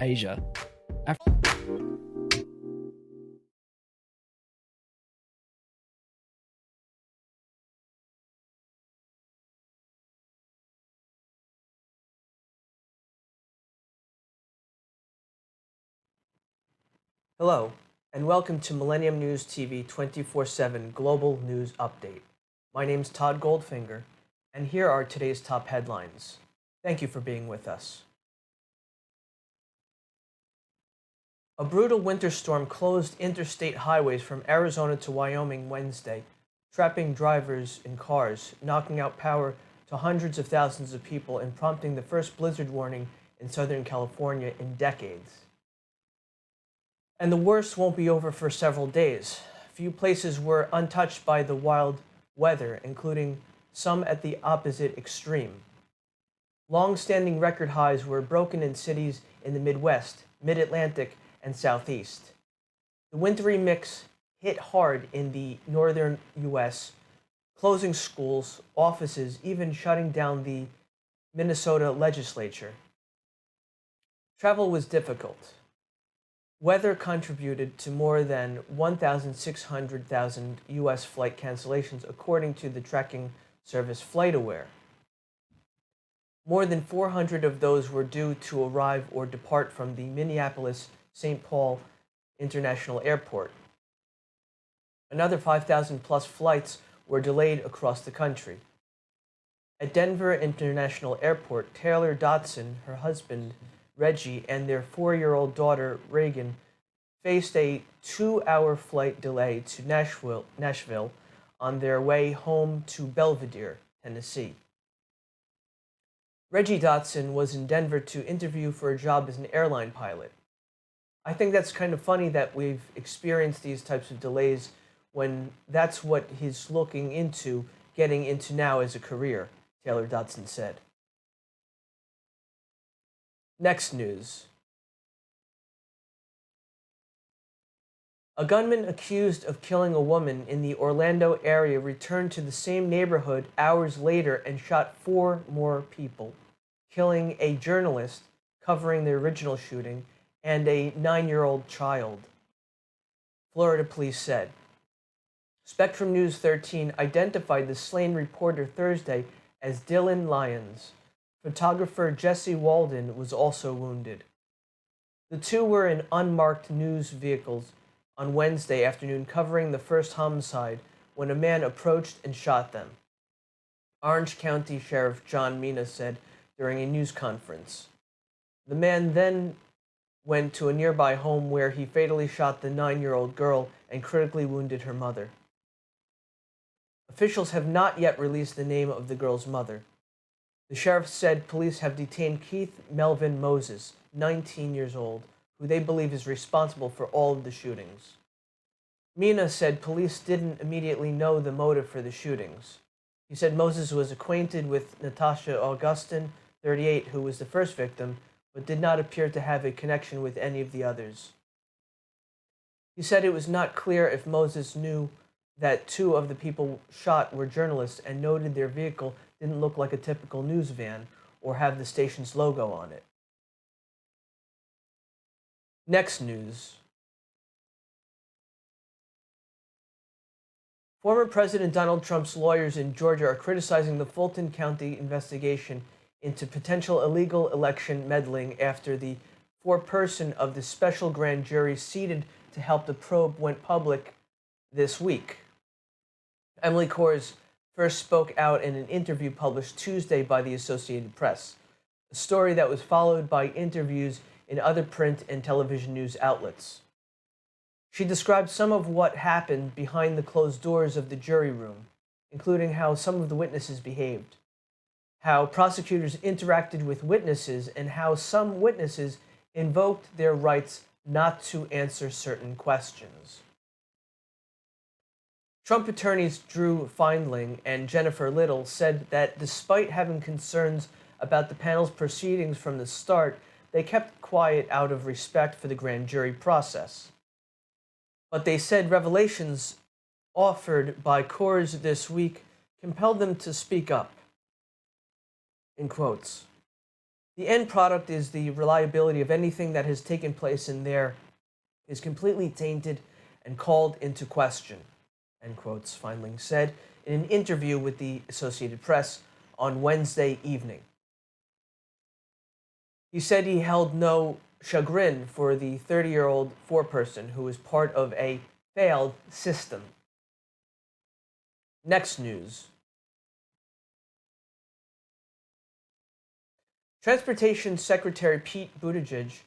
Asia. Af- Hello, and welcome to Millennium News TV 24/7 Global News Update. My name's Todd Goldfinger, and here are today's top headlines. Thank you for being with us. A brutal winter storm closed interstate highways from Arizona to Wyoming Wednesday, trapping drivers in cars, knocking out power to hundreds of thousands of people, and prompting the first blizzard warning in Southern California in decades. And the worst won't be over for several days. Few places were untouched by the wild weather, including some at the opposite extreme. Long-standing record highs were broken in cities in the Midwest, Mid-Atlantic, and Southeast. The wintry mix hit hard in the northern U.S., closing schools, offices, even shutting down the Minnesota legislature. Travel was difficult. Weather contributed to more than 1,600,000 U.S. flight cancellations, according to the tracking service FlightAware. More than 400 of those were due to arrive or depart from the Minneapolis-St. Paul International Airport. Another 5,000 plus flights were delayed across the country. At Denver International Airport, Taylor Dotson, her husband, Reggie, and their 4-year-old daughter, Reagan, faced a 2-hour flight delay to Nashville on their way home to Belvidere, Tennessee. Reggie Dotson was in Denver to interview for a job as an airline pilot. I think that's kind of funny that we've experienced these types of delays when that's what he's looking into getting into now as a career, Taylor Dotson said. Next news. A gunman accused of killing a woman in the Orlando area returned to the same neighborhood hours later and shot 4 more people, killing a journalist covering the original shooting and a 9-year-old child, Florida police said. Spectrum News 13 identified the slain reporter Thursday as Dylan Lyons. Photographer Jesse Walden was also wounded. The two were in unmarked news vehicles on Wednesday afternoon covering the first homicide when a man approached and shot them, Orange County Sheriff John Mina said during a news conference. The man then went to a nearby home where he fatally shot the 9-year-old girl and critically wounded her mother. Officials have not yet released the name of the girl's mother. The sheriff said police have detained Keith Melvin Moses, 19 years old, who they believe is responsible for all of the shootings. Mina said police didn't immediately know the motive for the shootings. He said Moses was acquainted with Natasha Augustin, 38, who was the first victim, but did not appear to have a connection with any of the others. He said it was not clear if Moses knew that 2 of the people shot were journalists and noted their vehicle didn't look like a typical news van or have the station's logo on it. Next news. Former President Donald Trump's lawyers in Georgia are criticizing the Fulton County investigation into potential illegal election meddling after the foreperson of the special grand jury seated to help the probe went public this week. Emily Kohrs first spoke out in an interview published Tuesday by the Associated Press, a story that was followed by interviews in other print and television news outlets. She described some of what happened behind the closed doors of the jury room, including how some of the witnesses behaved, how prosecutors interacted with witnesses, and how some witnesses invoked their rights not to answer certain questions. Trump attorneys Drew Findling and Jennifer Little said that despite having concerns about the panel's proceedings from the start, they kept quiet out of respect for the grand jury process. But they said revelations offered by Kohrs this week compelled them to speak up. In quotes, The end product is the reliability of anything that has taken place in there is completely tainted and called into question, end quotes, Feinling said in an interview with the Associated Press on Wednesday evening. He said he held no chagrin for the 30-year-old foreperson who was part of a failed system. Next news. Transportation Secretary Pete Buttigieg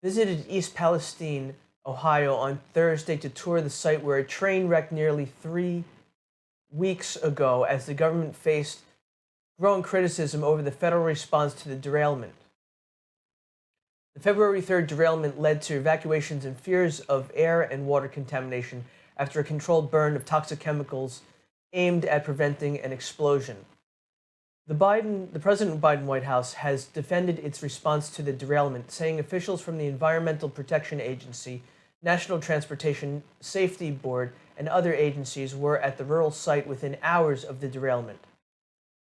visited East Palestine, Ohio on Thursday to tour the site where a train wrecked nearly 3 weeks ago as the government faced growing criticism over the federal response to the derailment. The February 3rd derailment led to evacuations and fears of air and water contamination after a controlled burn of toxic chemicals aimed at preventing an explosion. The President Biden White House has defended its response to the derailment, saying officials from the Environmental Protection Agency, National Transportation Safety Board, and other agencies were at the rural site within hours of the derailment.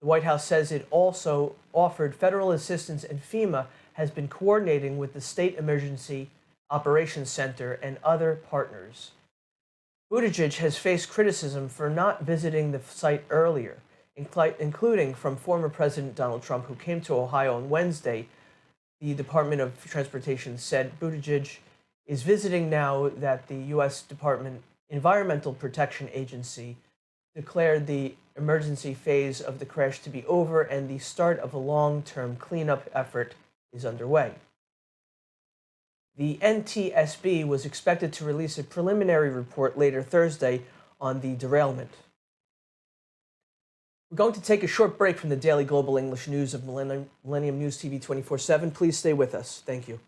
The White House says it also offered federal assistance, and FEMA has been coordinating with the State Emergency Operations Center and other partners. Buttigieg has faced criticism for not visiting the site earlier, including from former President Donald Trump, who came to Ohio on Wednesday. The Department of Transportation said Buttigieg is visiting now that the U.S. Environmental Protection Agency declared the emergency phase of the crash to be over and the start of a long-term cleanup effort is underway. The NTSB was expected to release a preliminary report later Thursday on the derailment. We're going to take a short break from the daily global English news of Millennium News TV 24/7. Please stay with us. Thank you.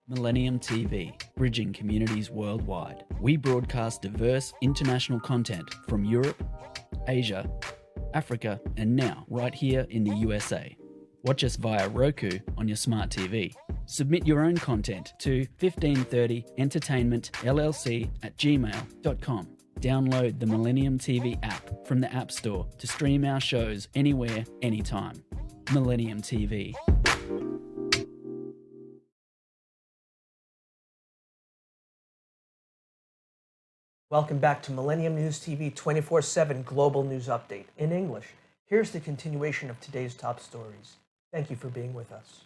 Millennium TV, bridging communities worldwide. We broadcast diverse international content from Europe, Asia, Africa, and now right here in the USA. Watch us via Roku on your smart TV. Submit your own content to 1530entertainmentllc@gmail.com. Download the Millennium TV app from the App Store to stream our shows anywhere, anytime. Millennium TV. Welcome back to Millennium News TV 24/7 Global News Update in English. Here's the continuation of today's top stories. Thank you for being with us.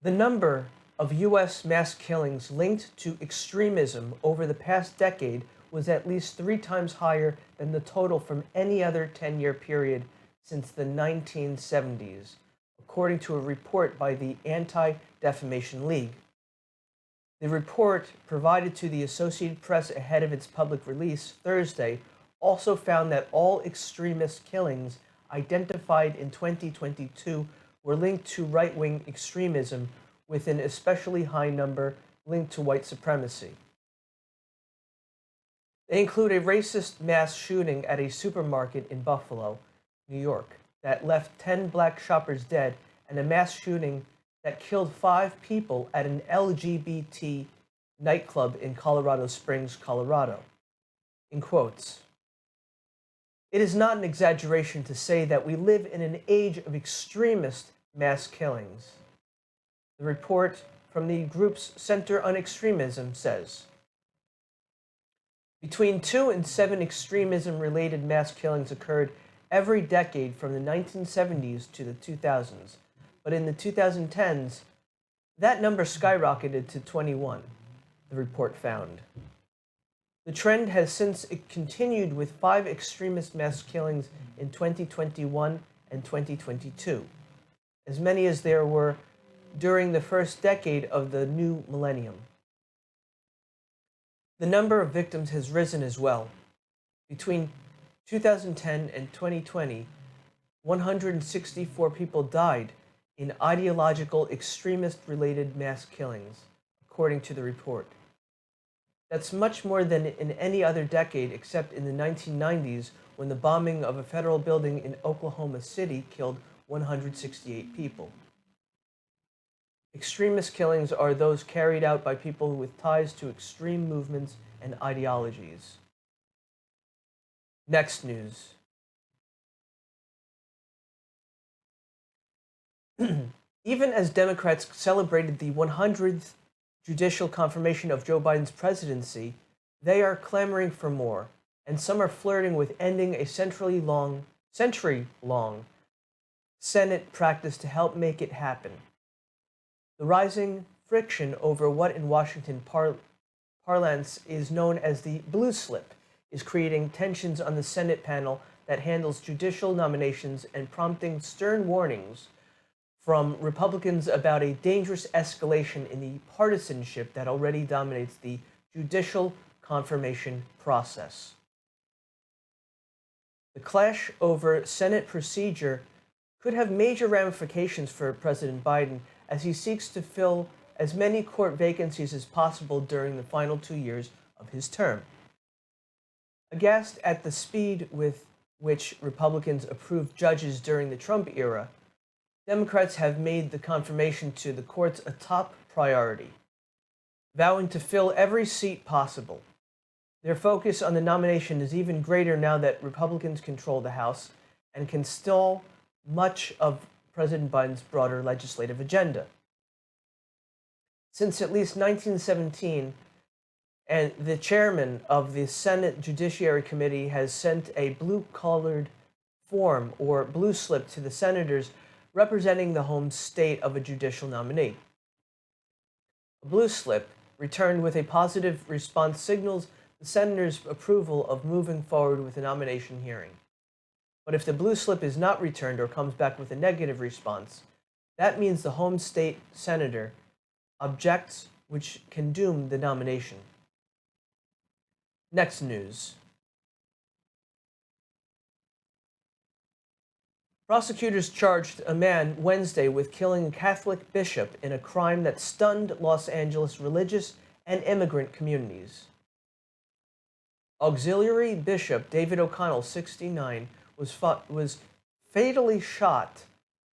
The number of U.S. mass killings linked to extremism over the past decade was at least 3 times higher than the total from any other 10-year period since the 1970s, according to a report by the Anti-Defamation League. The report, provided to the Associated Press ahead of its public release Thursday, also found that all extremist killings identified in 2022 were linked to right-wing extremism, with an especially high number linked to white supremacy. They include a racist mass shooting at a supermarket in Buffalo, New York, that left 10 black shoppers dead, and a mass shooting that killed 5 people at an LGBT nightclub in Colorado Springs, Colorado. In quotes, "It is not an exaggeration to say that we live in an age of extremist mass killings," the report from the group's Center on Extremism says. Between 2 and 7 extremism-related mass killings occurred every decade from the 1970s to the 2000s. But in the 2010s, that number skyrocketed to 21, the report found. The trend has since continued with 5 extremist mass killings in 2021 and 2022, as many as there were during the first decade of the new millennium. The number of victims has risen as well. Between 2010 and 2020, 164 people died in ideological extremist-related mass killings, according to the report. That's much more than in any other decade except in the 1990s, when the bombing of a federal building in Oklahoma City killed 168 people. Extremist killings are those carried out by people with ties to extreme movements and ideologies. Next news. Even as Democrats celebrated the 100th judicial confirmation of Joe Biden's presidency, they are clamoring for more, and some are flirting with ending a century-long Senate practice to help make it happen. The rising friction over what in Washington parlance is known as the blue slip is creating tensions on the Senate panel that handles judicial nominations and prompting stern warnings from Republicans about a dangerous escalation in the partisanship that already dominates the judicial confirmation process. The clash over Senate procedure could have major ramifications for President Biden as he seeks to fill as many court vacancies as possible during the final 2 years of his term. Aghast at the speed with which Republicans approved judges during the Trump era, Democrats have made the confirmation to the courts a top priority, vowing to fill every seat possible. Their focus on the nomination is even greater now that Republicans control the House and can stall much of President Biden's broader legislative agenda. Since at least 1917, and the chairman of the Senate Judiciary Committee has sent a blue-collared form or blue slip to the senators representing the home state of a judicial nominee. A blue slip, returned with a positive response, signals the senator's approval of moving forward with a nomination hearing. But if the blue slip is not returned or comes back with a negative response, that means the home state senator objects, which can doom the nomination. Next news. Prosecutors charged a man Wednesday with killing a Catholic bishop in a crime that stunned Los Angeles religious and immigrant communities. Auxiliary Bishop David O'Connell, 69, was fatally shot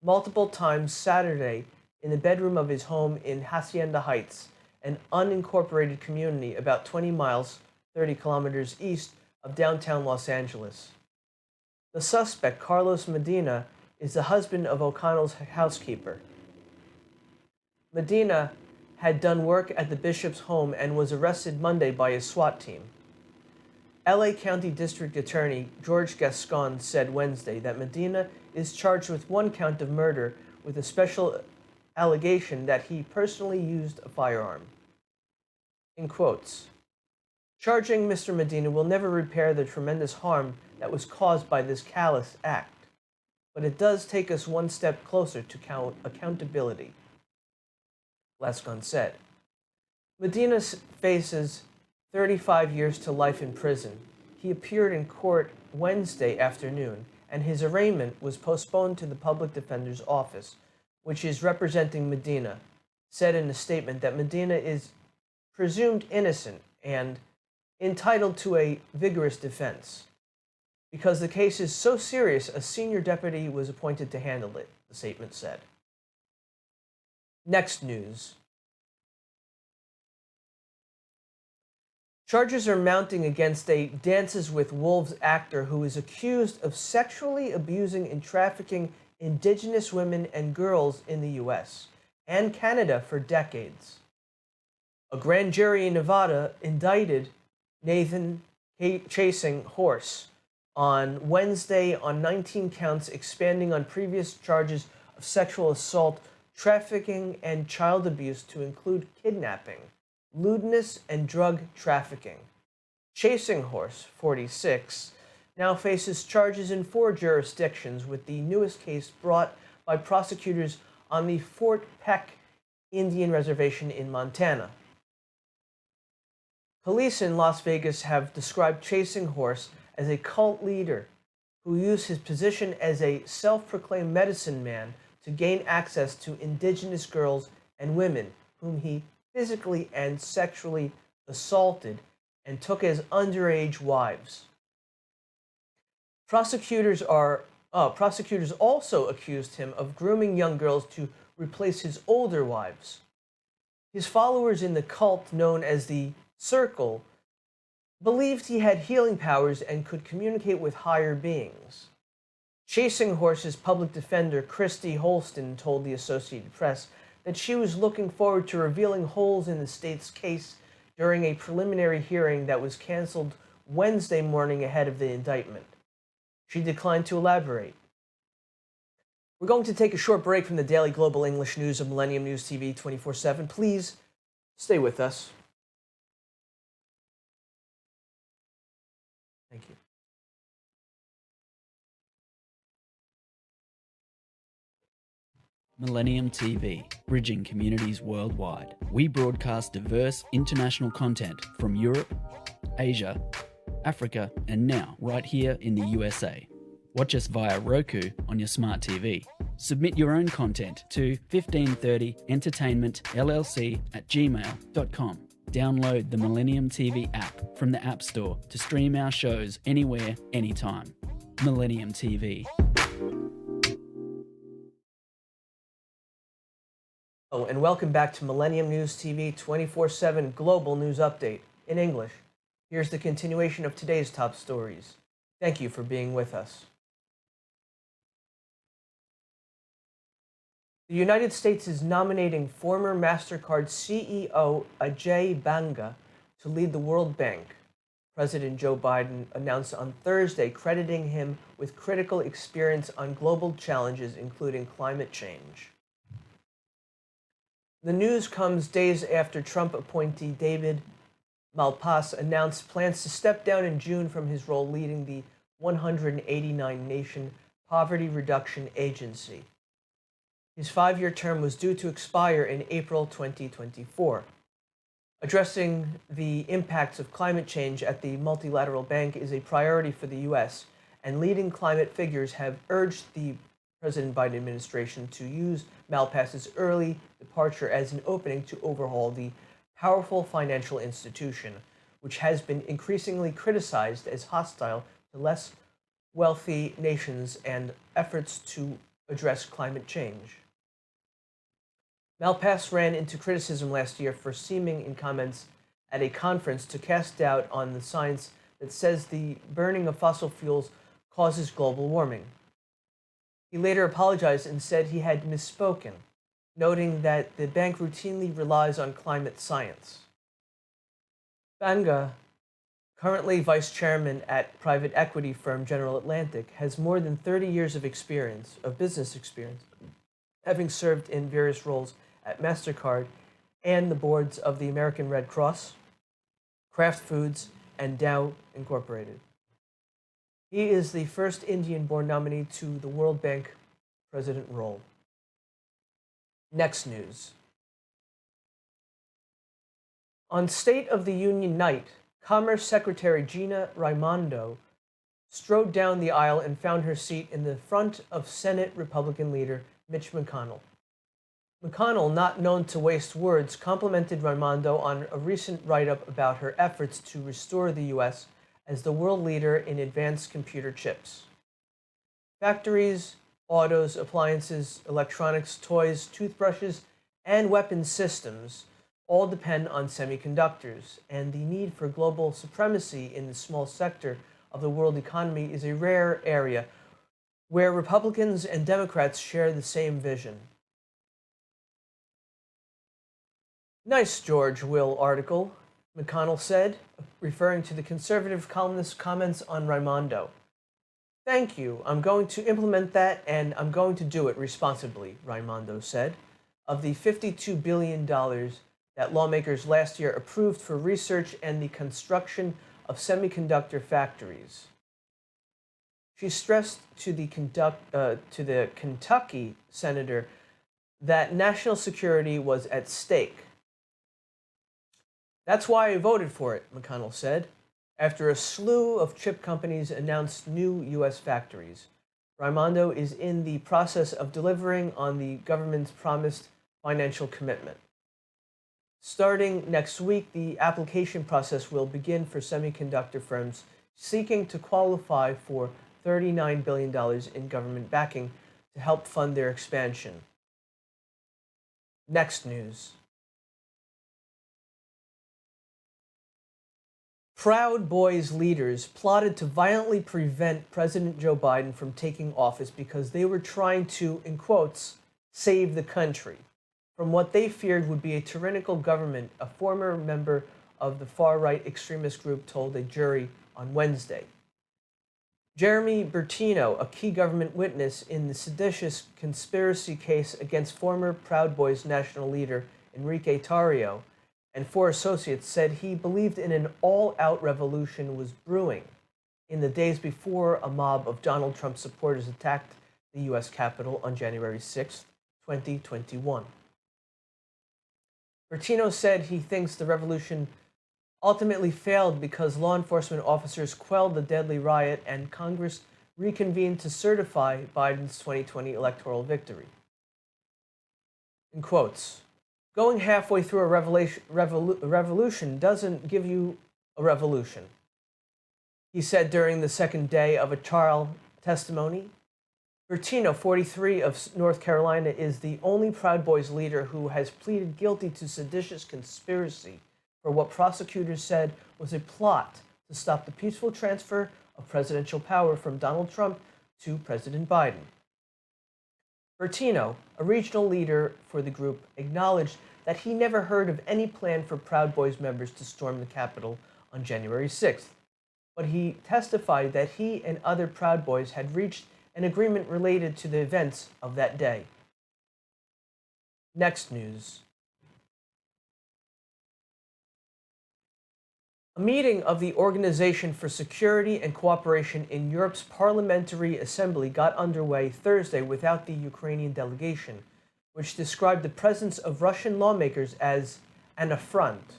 multiple times Saturday in the bedroom of his home in Hacienda Heights, an unincorporated community about 20 miles, 30 kilometers east of downtown Los Angeles. The suspect, Carlos Medina, is the husband of O'Connell's housekeeper. Medina had done work at the bishop's home and was arrested Monday by a SWAT team. LA County District Attorney George Gascon said Wednesday that Medina is charged with one count of murder with a special allegation that he personally used a firearm. In quotes, "Charging Mr. Medina will never repair the tremendous harm that was caused by this callous act, but it does take us one step closer to accountability," Gascon said. Medina faces 35 years to life in prison. He appeared in court Wednesday afternoon, and his arraignment was postponed to the public defender's office, which is representing Medina, said in a statement that Medina is presumed innocent and entitled to a vigorous defense. Because the case is so serious, a senior deputy was appointed to handle it, the statement said. Next news. Charges are mounting against a Dances with Wolves actor who is accused of sexually abusing and trafficking Indigenous women and girls in the U.S. and Canada for decades. A grand jury in Nevada indicted Nathan Chasing Horse on Wednesday on 19 counts, expanding on previous charges of sexual assault, trafficking, and child abuse to include kidnapping, lewdness, and drug trafficking. Chasing Horse, 46, now faces charges in 4 jurisdictions, with the newest case brought by prosecutors on the Fort Peck Indian Reservation in Montana. Police in Las Vegas have described Chasing Horse as a cult leader who used his position as a self-proclaimed medicine man to gain access to Indigenous girls and women whom he physically and sexually assaulted and took as underage wives. Prosecutors also accused him of grooming young girls to replace his older wives. His followers in the cult known as the Circle believed he had healing powers and could communicate with higher beings. Chasing Horse's public defender Christy Holston told the Associated Press that she was looking forward to revealing holes in the state's case during a preliminary hearing that was canceled Wednesday morning ahead of the indictment. She declined to elaborate. We're going to take a short break from the daily global English news of Millennium News TV 24/7. Please stay with us. Thank you. Millennium TV, bridging communities worldwide. We broadcast diverse international content from Europe, Asia, Africa, and now right here in the USA. Watch us via Roku on your smart TV. Submit your own content to 1530entertainmentllc@gmail.com. Download the Millennium TV app from the App Store to stream our shows anywhere, anytime. Millennium TV. Hello, and welcome back to Millennium News TV 24/7 Global News Update in English. Here's the continuation of today's top stories. Thank you for being with us. The United States is nominating former MasterCard CEO Ajay Banga to lead the World Bank. President Joe Biden announced on Thursday, crediting him with critical experience on global challenges, including climate change. The news comes days after Trump appointee David Malpass announced plans to step down in June from his role leading the 189-nation Poverty Reduction Agency. His 5-year term was due to expire in April 2024. Addressing the impacts of climate change at the multilateral bank is a priority for the U.S., and leading climate figures have urged the President Biden administration to use Malpass's early departure as an opening to overhaul the powerful financial institution, which has been increasingly criticized as hostile to less wealthy nations and efforts to address climate change. Malpass ran into criticism last year for seeming in comments at a conference to cast doubt on the science that says the burning of fossil fuels causes global warming. He later apologized and said he had misspoken, noting that the bank routinely relies on climate science. Banga, currently vice chairman at private equity firm General Atlantic, has more than 30 years of business experience, having served in various roles at MasterCard and the boards of the American Red Cross, Kraft Foods, and Dow Incorporated. He is the first Indian-born nominee to the World Bank president role. Next news. On State of the Union night, Commerce Secretary Gina Raimondo strode down the aisle and found her seat in the front of Senate Republican leader Mitch McConnell. McConnell, not known to waste words, complimented Raimondo on a recent write-up about her efforts to restore the U.S. as the world leader in advanced computer chips. Factories, autos, appliances, electronics, toys, toothbrushes, and weapons systems all depend on semiconductors, and the need for global supremacy in the small sector of the world economy is a rare area where Republicans and Democrats share the same vision. Nice George Will article, McConnell said, referring to the conservative columnist's comments on Raimondo. Thank you. I'm going to implement that, and I'm going to do it responsibly, Raimondo said, of the $52 billion that lawmakers last year approved for research and the construction of semiconductor factories. She stressed to the Kentucky senator that national security was at stake. That's why I voted for it, McConnell said, after a slew of chip companies announced new U.S. factories. Raimondo is in the process of delivering on the government's promised financial commitment. Starting next week, the application process will begin for semiconductor firms seeking to qualify for $39 billion in government backing to help fund their expansion. Next news. Proud Boys leaders plotted to violently prevent President Joe Biden from taking office because they were trying to, in quotes, save the country from what they feared would be a tyrannical government, a former member of the far-right extremist group told a jury on Wednesday. Jeremy Bertino, a key government witness in the seditious conspiracy case against former Proud Boys national leader Enrique Tarrio, and 4 associates, said he believed in an all-out revolution was brewing in the days before a mob of Donald Trump supporters attacked the U.S. Capitol on January 6, 2021. Bertino said he thinks the revolution ultimately failed because law enforcement officers quelled the deadly riot and Congress reconvened to certify Biden's 2020 electoral victory. In quotes, going halfway through a revolution doesn't give you a revolution, he said during the second day of a trial testimony. Bertino, 43, of North Carolina, is the only Proud Boys leader who has pleaded guilty to seditious conspiracy for what prosecutors said was a plot to stop the peaceful transfer of presidential power from Donald Trump to President Biden. Bertino, a regional leader for the group, acknowledged that he never heard of any plan for Proud Boys members to storm the Capitol on January 6th, but he testified that he and other Proud Boys had reached an agreement related to the events of that day. Next news. A meeting of the Organization for Security and Cooperation in Europe's Parliamentary Assembly got underway Thursday without the Ukrainian delegation, which described the presence of Russian lawmakers as an affront.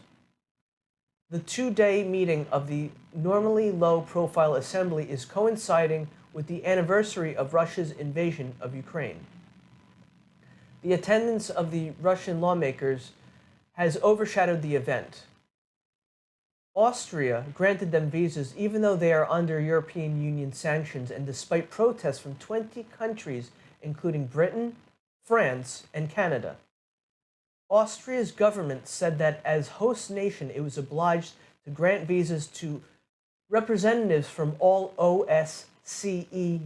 The 2-day meeting of the normally low-profile assembly is coinciding with the anniversary of Russia's invasion of Ukraine. The attendance of the Russian lawmakers has overshadowed the event. Austria granted them visas even though they are under European Union sanctions and despite protests from 20 countries, including Britain, France, and Canada. Austria's government said that as host nation, it was obliged to grant visas to representatives from all OSCE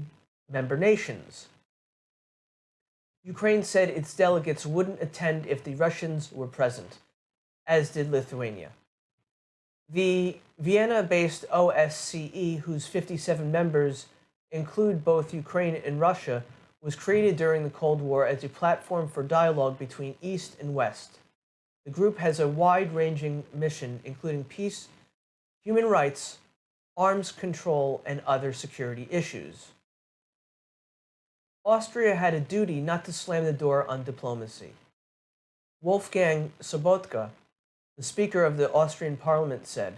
member nations. Ukraine said its delegates wouldn't attend if the Russians were present, as did Lithuania. The Vienna-based OSCE, whose 57 members include both Ukraine and Russia, was created during the Cold War as a platform for dialogue between East and West. The group has a wide-ranging mission, including peace, human rights, arms control, and other security issues. Austria had a duty not to slam the door on diplomacy. Wolfgang Sobotka, the Speaker of the Austrian Parliament, said,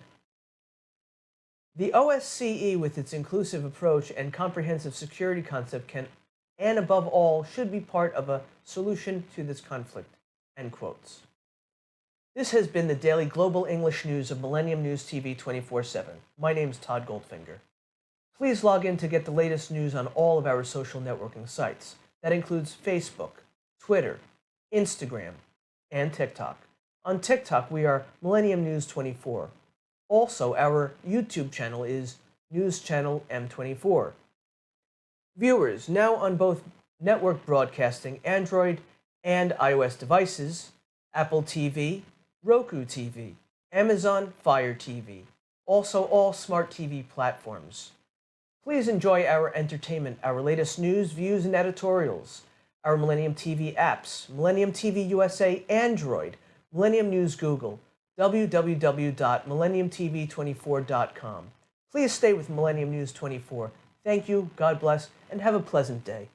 "The OSCE, with its inclusive approach and comprehensive security concept, can, and above all, should be part of a solution to this conflict." End quotes. This has been the daily global English news of Millennium News TV 24/7. My name is Todd Goldfinger. Please log in to get the latest news on all of our social networking sites. That includes Facebook, Twitter, Instagram, and TikTok. On TikTok, we are Millennium News 24. Also, our YouTube channel is News Channel M24. Viewers, now on both network broadcasting, Android and iOS devices, Apple TV, Roku TV, Amazon Fire TV, also all smart TV platforms. Please enjoy our entertainment, our latest news, views, and editorials, our Millennium TV apps, Millennium TV USA Android, Millennium News Google, www.millenniumtv24.com. Please stay with Millennium News 24. Thank you, God bless, and have a pleasant day.